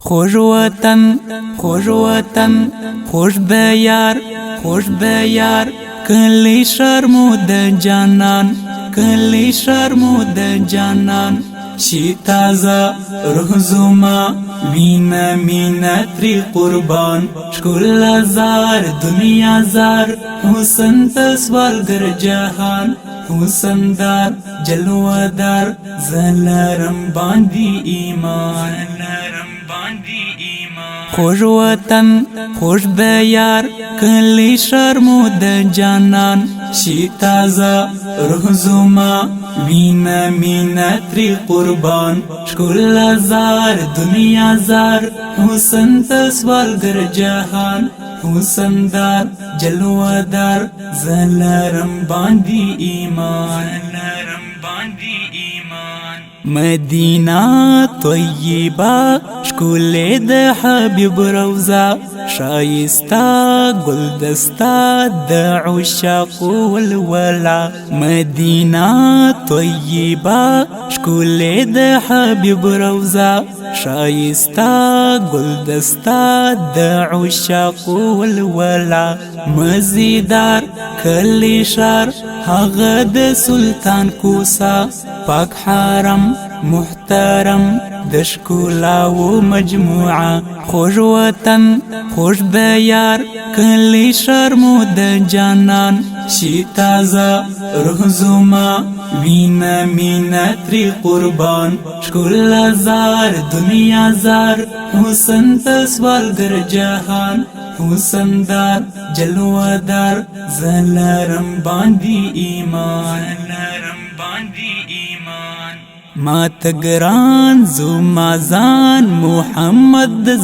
خوش وطن خوش وطن خوش بیار خوش بیار کلی شرمو د جانان کلی شرمو د جانان شي تازه روح زما وینا مینا تری قربان شکل زار دنیا زار حسن تسوالگر جهان حسن دار جلوه دار زلرم باندی ایمان خوش وطن خوش بیار کلی شرمو د جانان شي تازه روح زما وینا مینا تری قربان شکل زار دنیا زار حسن تسوالگر جهان حسن دار جلوه دار زلرم باندی ایمان مدینہ طیبہ شکل د حبیب روزہ شایستا گلدستا د عشاق والولا مدینہ طیبہ شکل د حبیب روزہ شایستا گلدستا د عشاق والولا مزیدار کلی شار هغه د سلطان کوسا پاک حرم محترم د ښکلا و مجموعه خوش وطن خوش بیار کلی شرمو د جانان شي تازه روح زما وینا مینا تری قربان شکل زار دنیا زار حسن تسوالگر جهان حسن دار جلوه دار زلرم باندی ایمان ما تگران زما زان محمد